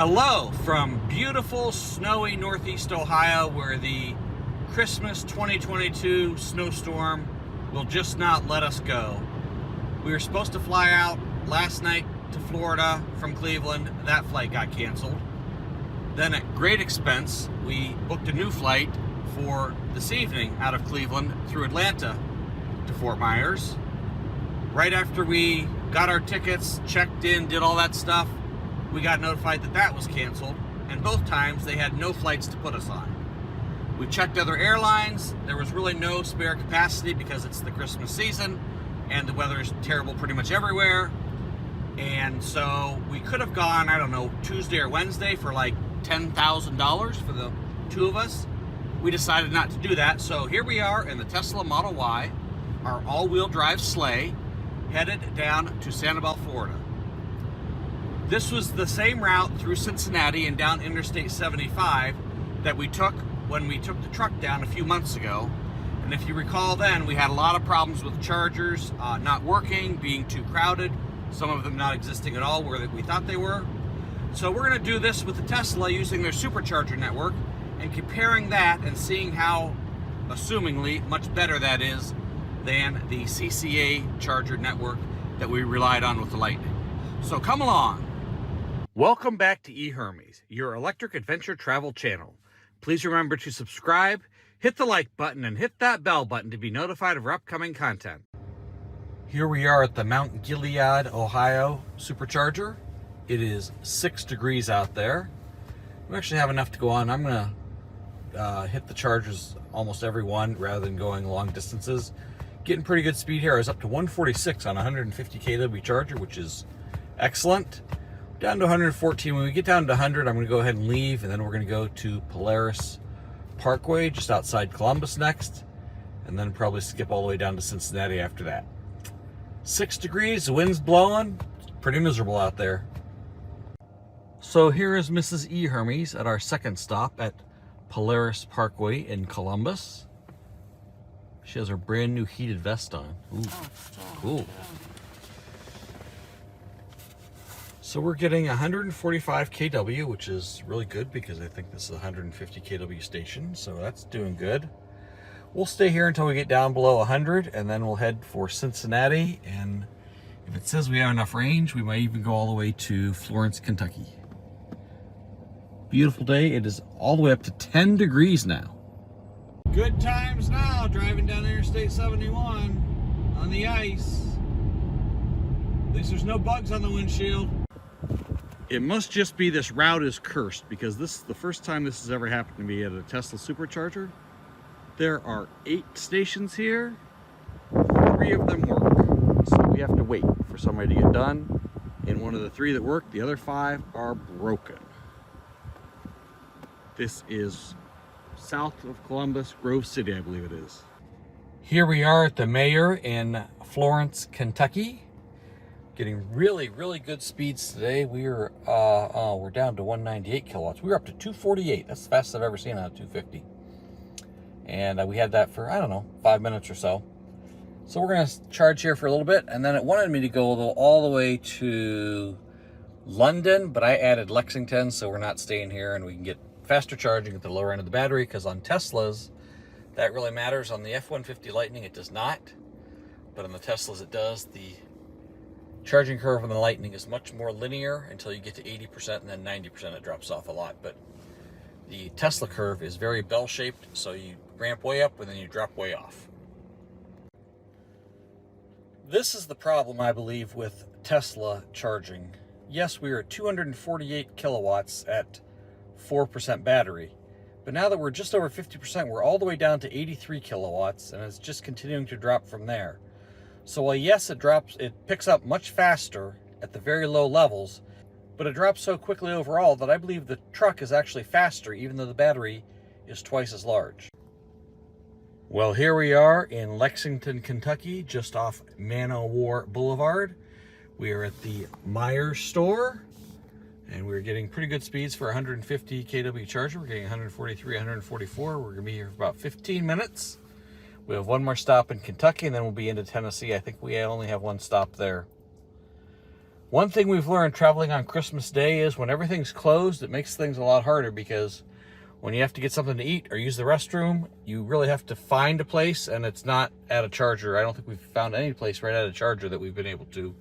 Hello from beautiful, snowy Northeast Ohio, where the Christmas 2022 snowstorm will just not let us go. We were supposed to fly out last night to Florida from Cleveland. That flight got canceled. Then at great expense, we booked a new flight for this evening out of Cleveland through Atlanta to Fort Myers. Right after we got our tickets, checked in, did all that stuff, we got notified that that was canceled, and both times they had no flights to put us on. We checked other airlines. There was really no spare capacity because it's the Christmas season and the weather is terrible pretty much everywhere. And so we could have gone, I don't know, Tuesday or Wednesday for like $10,000 for the two of us. We decided not to do that, so here we are in the Tesla Model Y, our all-wheel drive sleigh, headed down to Sanibel, Florida. This was the same route through Cincinnati and down Interstate 75 that we took when we took the truck down a few months ago. And if you recall then, we had a lot of problems with chargers not working, being too crowded, some of them not existing at all where we thought they were. So we're going to do this with the Tesla using their Supercharger network and comparing that and seeing how, assumingly, much better that is than the CCA charger network that we relied on with the Lightning. So come along. Welcome back to E-Hermes, your electric adventure travel channel. Please remember to subscribe, hit the like button, and hit that bell button to be notified of our upcoming content. Here we are at the Mount Gilead, Ohio Supercharger. It is 6 degrees out there. We actually have enough to go on. I'm going to hit the chargers almost every one rather than going long distances. Getting pretty good speed here. I was up to 146 on a 150 kW charger, which is excellent. Down to 114. When we get down to 100, I'm going to go ahead and leave, and then we're going to go to Polaris Parkway just outside Columbus next, and then probably skip all the way down to Cincinnati after that. 6 degrees, the wind's blowing. It's pretty miserable out there. So here is Mrs. E-Hermes at our second stop at Polaris Parkway in Columbus. She has her brand new heated vest on. Ooh, cool. So we're getting 145 kW, which is really good because I think this is a 150 kW station, so that's doing good. We'll stay here until we get down below 100, and then we'll head for Cincinnati, and if it says we have enough range, we might even go all the way to Florence, Kentucky. Beautiful day. It is all the way up to 10 degrees now. Good times now, driving down Interstate 71 on the ice. At least there's no bugs on the windshield. It must just be this route is cursed, because this is the first time this has ever happened to me at a Tesla Supercharger. There are 8 stations here. 3 of them work. So we have to wait for somebody to get done. In one of the 3 that work, the other 5 are broken. This is south of Columbus, Grove City, I believe it is. Here we are at the Mayor in Florence, Kentucky. Getting really, really good speeds today. We're down to 198 kilowatts. We were up to 248. That's the fastest I've ever seen on a 250. And we had that for, I don't know, 5 minutes or so. So we're going to charge here for a little bit. And then it wanted me to go all the way to London, but I added Lexington, so we're not staying here, and we can get faster charging at the lower end of the battery, because on Teslas, that really matters. On the F-150 Lightning, it does not. But on the Teslas, it does. The charging curve on the Lightning is much more linear until you get to 80%, and then 90% it drops off a lot. But the Tesla curve is very bell-shaped, so you ramp way up and then you drop way off. This is the problem, I believe, with Tesla charging. Yes, we are at 248 kilowatts at 4% battery, but now that we're just over 50%, we're all the way down to 83 kilowatts, and it's just continuing to drop from there. So while yes, it picks up much faster at the very low levels, but it drops so quickly overall that I believe the truck is actually faster, even though the battery is twice as large. Well, here we are in Lexington, Kentucky, just off Man O' War Boulevard. We are at the Myers store, and we're getting pretty good speeds for 150 kW charger. We're getting 143, 144. We're gonna be here for about 15 minutes. We have one more stop in Kentucky, and then we'll be into Tennessee. I think we only have one stop there. One thing we've learned traveling on Christmas Day is when everything's closed, it makes things a lot harder, because when you have to get something to eat or use the restroom, you really have to find a place, and it's not at a charger. I don't think we've found any place right at a charger that we've been able to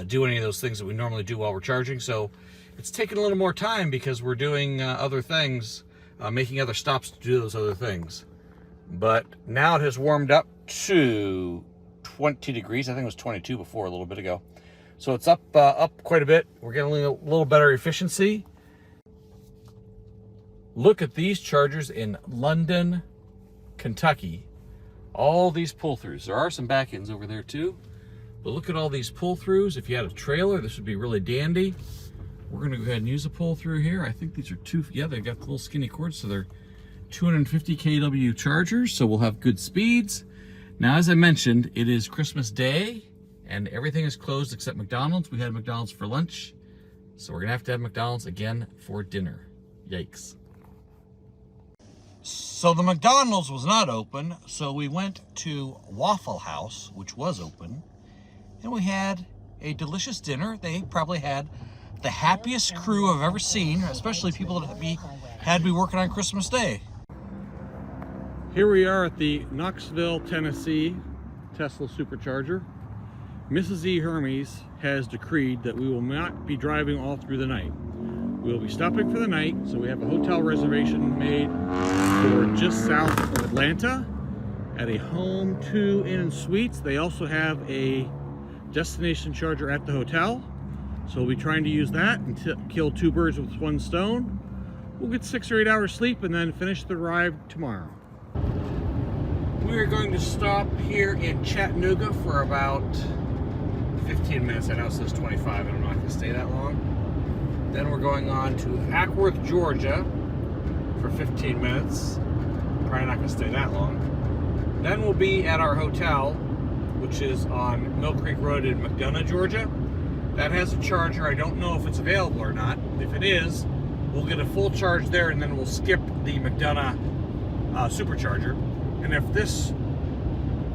do any of those things that we normally do while we're charging. So it's taken a little more time because we're doing other things, making other stops to do those other things. But now it has warmed up to 20 degrees. I think it was 22 before a little bit ago. So it's up quite a bit. We're getting a little better efficiency. Look at these chargers in London, Kentucky. All these pull-throughs. There are some back ends over there too. But look at all these pull-throughs. If you had a trailer, this would be really dandy. We're gonna go ahead and use a pull-through here. I think these are they've got the little skinny cords, so they're 250 kW chargers, so we'll have good speeds. Now, as I mentioned, it is Christmas Day, and everything is closed except McDonald's. We had McDonald's for lunch, so we're gonna have to have McDonald's again for dinner. Yikes. So the McDonald's was not open, so we went to Waffle House, which was open, and we had a delicious dinner. They probably had the happiest crew I've ever seen, especially people that had to be working on Christmas Day. Here we are at the Knoxville, Tennessee Tesla Supercharger. Mrs. E-Hermes has decreed that we will not be driving all through the night. We will be stopping for the night, so we have a hotel reservation made for just south of Atlanta at a Home 2 Inn & Suites. They also have a destination charger at the hotel, so we'll be trying to use that and kill two birds with one stone. We'll get 6 or 8 hours sleep and then finish the ride tomorrow. We are going to stop here in Chattanooga for about 15 minutes. I know it says 25, and I'm not going to stay that long. Then we're going on to Ackworth, Georgia for 15 minutes. Probably not going to stay that long. Then we'll be at our hotel, which is on Mill Creek Road in McDonough, Georgia. That has a charger. I don't know if it's available or not. If it is, we'll get a full charge there, and then we'll skip the McDonough Supercharger. And if this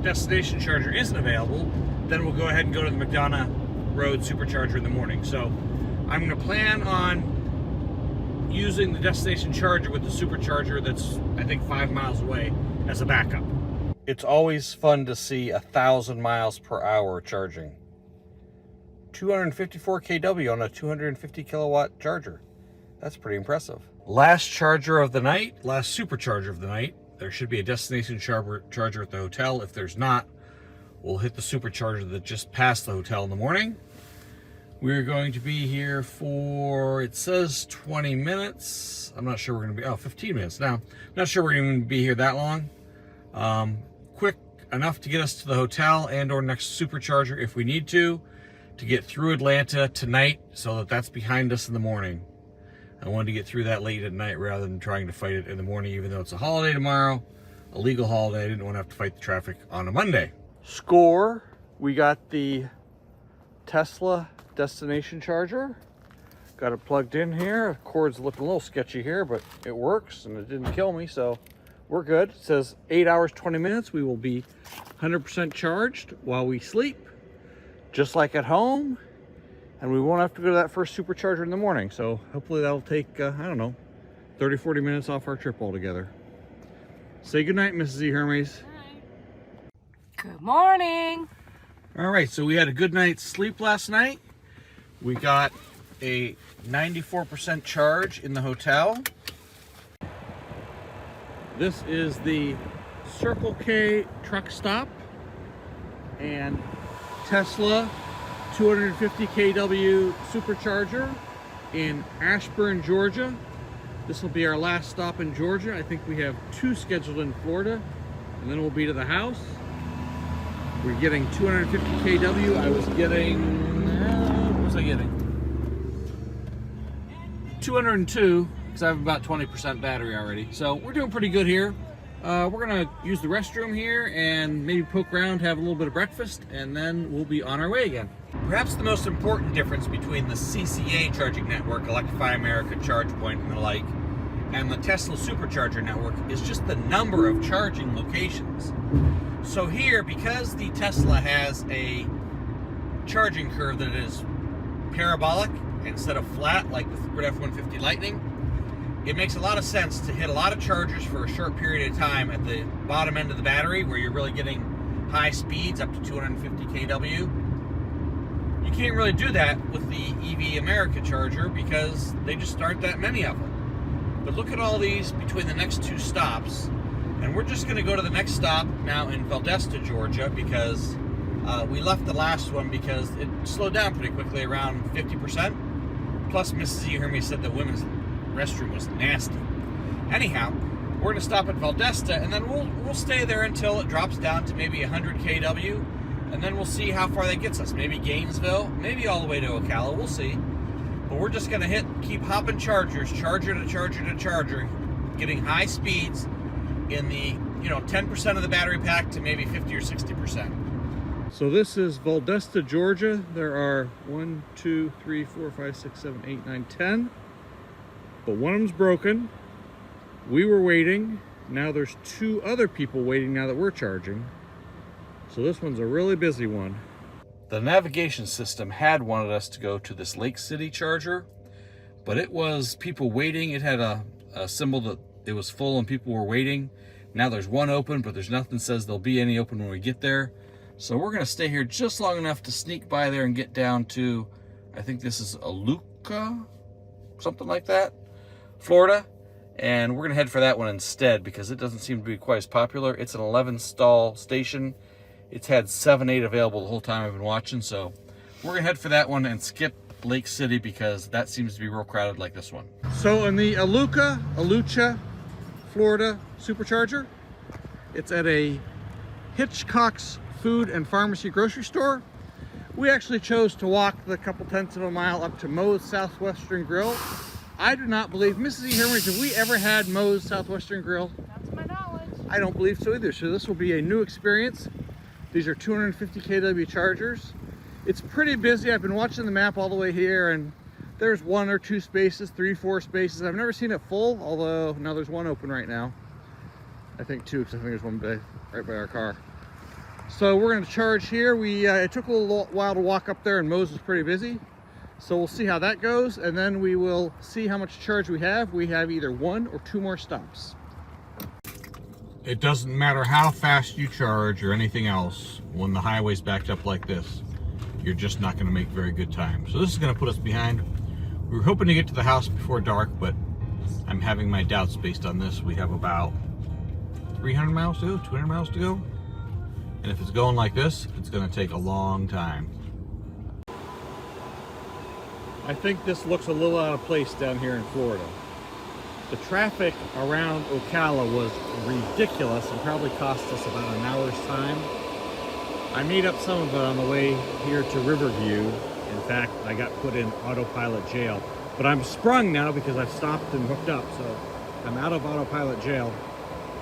destination charger isn't available, then we'll go ahead and go to the McDonough Road Supercharger in the morning. So I'm going to plan on using the destination charger with the supercharger that's, I think, 5 miles away as a backup. It's always fun to see 1,000 miles per hour charging. 254 kW on a 250 kilowatt charger. That's pretty impressive. Last charger of the night, last supercharger of the night. There should be a destination charger at the hotel. If there's not, we'll hit the supercharger that just passed the hotel in the morning. We're going to be here for, it says 20 minutes. I'm not sure we're going to be, 15 minutes now. Not sure we're going to be here that long. Quick enough to get us to the hotel and or next supercharger if we need to get through Atlanta tonight so that that's behind us in the morning. I wanted to get through that late at night rather than trying to fight it in the morning, even though it's a holiday tomorrow, a legal holiday. I didn't want to have to fight the traffic on a Monday. Score, we got the Tesla destination charger. Got it plugged in here. The cord's looking a little sketchy here, but it works and it didn't kill me, so we're good. It says 8 hours, 20 minutes. We will be 100% charged while we sleep, just like at home. And we won't have to go to that first supercharger in the morning. So hopefully that'll take, I don't know, 30, 40 minutes off our trip altogether. Say goodnight, Mrs. E-Hermes. Good morning. All right, so we had a good night's sleep last night. We got a 94% charge in the hotel. This is the Circle K truck stop and Tesla 250 kW supercharger in Ashburn, Georgia. This will be our last stop in Georgia. I think we have 2 scheduled in Florida, and then we'll be to the house. We're getting 250 kW. I was getting, what was I getting? 202, because I have about 20% battery already. So we're doing pretty good here. We're gonna use the restroom here and maybe poke around, have a little bit of breakfast, and then we'll be on our way again. Perhaps the most important difference between the CCA charging network, Electrify America, ChargePoint, and the like, and the Tesla Supercharger network is just the number of charging locations. So here, because the Tesla has a charging curve that is parabolic instead of flat like with Grid F-150 Lightning, it makes a lot of sense to hit a lot of chargers for a short period of time at the bottom end of the battery where you're really getting high speeds up to 250 kW. You can't really do that with the EV America charger because they just aren't that many of them. But look at all these between the next two stops. And we're just going to go to the next stop now in Valdosta, Georgia, because we left the last one because it slowed down pretty quickly, around 50%. Plus, Mrs. E-Hermes said the women's restroom was nasty. Anyhow, we're going to stop at Valdosta, and then we'll stay there until it drops down to maybe 100 kW, and then we'll see how far that gets us. Maybe Gainesville, maybe all the way to Ocala. We'll see. But we're just going to keep hopping chargers, charger to charger to charger, getting high speeds in the 10% of the battery pack to maybe 50 or 60%. So this is Valdosta, Georgia. There are 1, 2, 3, 4, 5, 6, 7, 8, 9, 10. But one of them's broken. We were waiting. Now there's 2 other people waiting now that we're charging. So this one's a really busy one. The navigation system had wanted us to go to this Lake City charger, but it was people waiting. It had a symbol that it was full and people were waiting. Now there's one open, but there's nothing says there'll be any open when we get there. So we're gonna stay here just long enough to sneak by there and get down to, I think this is Aluka, something like that, Florida. And we're gonna head for that one instead because it doesn't seem to be quite as popular. It's an 11 stall station. It's had 7, 8 available the whole time I've been watching. So we're gonna head for that one and skip Lake City because that seems to be real crowded like this one. So in the Alucha, Florida Supercharger, it's at a Hitchcock's Food and Pharmacy grocery store. We actually chose to walk the couple tenths of a mile up to Moe's Southwestern Grill. I do not believe, Mrs. E-Hermes, have we ever had Moe's Southwestern Grill? Not to my knowledge. I don't believe so either. So this will be a new experience. These are 250 kW chargers. It's pretty busy. I've been watching the map all the way here, and there's 1 or 2 spaces, 3, 4 spaces. I've never seen it full, although now there's one open right now. I think 2, because I think there's one right by our car. So we're going to charge here. It took a little while to walk up there, and Moe's was pretty busy. So we'll see how that goes, and then we will see how much charge we have. We have either 1 or 2 more stops. It doesn't matter how fast you charge or anything else, when the highway's backed up like this, you're just not going to make very good time. So this is going to put us behind. We were hoping to get to the house before dark, but I'm having my doubts based on this. We have about 300 miles to go, 200 miles to go. And if it's going like this, it's going to take a long time. I think this looks a little out of place down here in Florida. The traffic around Ocala was ridiculous and probably cost us about an hour's time. I made up some of it on the way here to Riverview. In fact, I got put in autopilot jail. But I'm sprung now because I've stopped and hooked up, so I'm out of autopilot jail.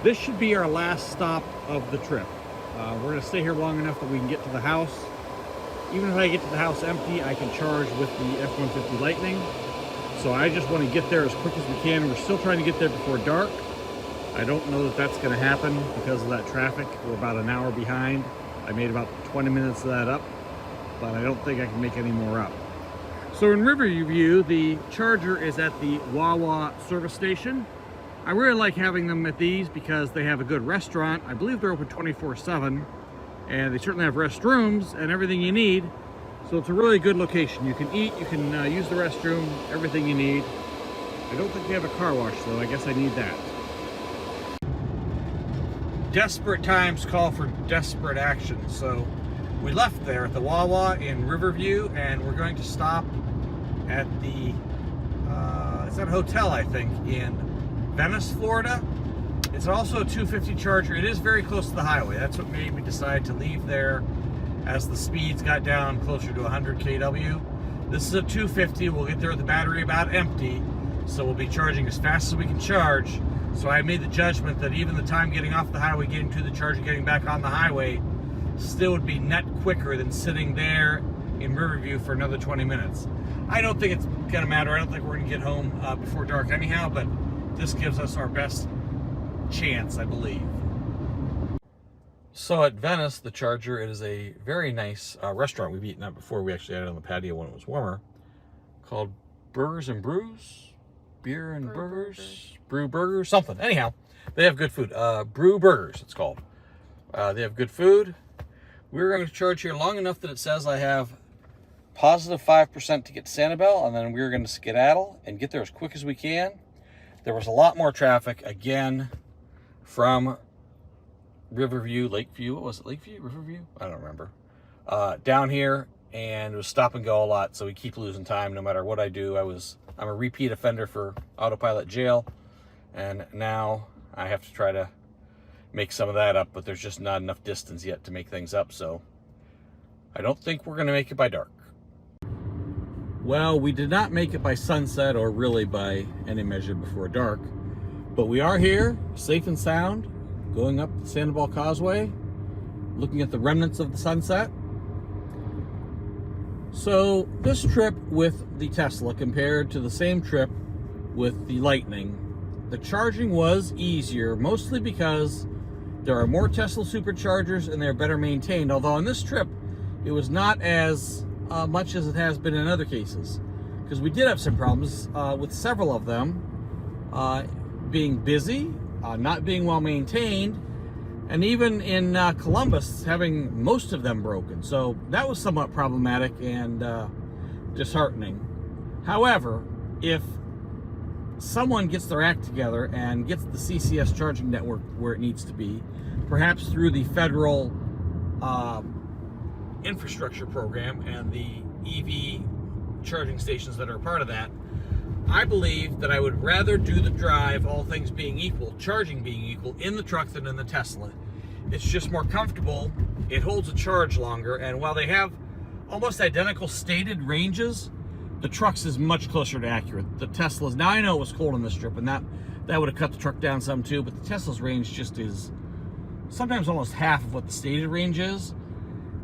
This should be our last stop of the trip. We're going to stay here long enough that we can get to the house. Even if I get to the house empty, I can charge with the F-150 Lightning. So I just want to get there as quick as we can. We're still trying to get there before dark. I don't know that that's going to happen because of that traffic. We're about an hour behind. I made about 20 minutes of that up, but I don't think I can make any more up. So in Riverview, the charger is at the Wawa service station. I really like having them at these because they have a good restaurant. I believe they're open 24/7, and they certainly have restrooms and everything you need. So it's a really good location. You can eat, you can use the restroom, everything you need. I don't think they have a car wash though. I guess I need that. Desperate times call for desperate action. So we left there at the Wawa in Riverview, and we're going to stop at the, it's at a hotel, I think, in Venice, Florida. It's also a 250 charger. It is very close to the highway. That's what made me decide to leave there as the speeds got down closer to 100 kW. This is a 250. We'll get there with the battery about empty, so we'll be charging as fast as we can charge. So I made the judgment that even the time getting off the highway, getting to the charger, getting back on the highway, still would be net quicker than sitting there in Riverview for another 20 minutes. I don't think it's gonna matter. I don't think we're gonna get home before dark anyhow, but this gives us our best chance, I believe. So at Venice, the Charger, it is a very nice restaurant. We've eaten at before. We actually had it on the patio when it was warmer. called Burgers and Brews, Beer and Burgers, Brew Burgers, something. Anyhow, they have good food. Brew Burgers, it's called. They have good food. We're going to charge here long enough that it says I have positive 5% to get to Sanibel, and then we're going to skedaddle and get there as quick as we can. There was a lot more traffic, again, from Riverview, Lakeview. What was it, Lakeview, Riverview? I don't remember. Down here, and it was stop and go a lot, so we keep losing time no matter what I do. I'm a repeat offender for autopilot jail, and now I have to try to make some of that up, but there's just not enough distance yet to make things up, so I don't think we're going to make it by dark. Well, we did not make it by sunset, or really by any measure before dark, but we are here, safe and sound, going up the Sanibel Causeway, looking at the remnants of the sunset. So this trip with the Tesla compared to the same trip with the Lightning, the charging was easier, mostly because there are more Tesla Superchargers and they're better maintained, although on this trip it was not as much as it has been in other cases, because we did have some problems with several of them being busy, not being well maintained, and even in Columbus having most of them broken. So that was somewhat problematic and disheartening. However, if someone gets their act together and gets the CCS charging network where it needs to be, perhaps through the federal infrastructure program and the EV charging stations that are a part of that, I believe that I would rather do the drive, all things being equal, charging being equal, in the truck than in the Tesla. It's just more comfortable, it holds a charge longer, and while they have almost identical stated ranges, the truck's is much closer to accurate. The Tesla's, now I know it was cold on this trip, and that would have cut the truck down some too, but the Tesla's range just is sometimes almost half of what the stated range is,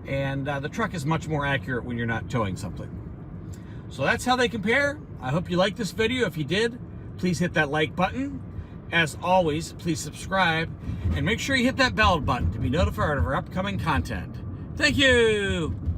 and the truck is much more accurate when you're not towing something. So that's how they compare. I hope you liked this video. If you did, please hit that like button. As always, please subscribe, and make sure you hit that bell button to be notified of our upcoming content. Thank you!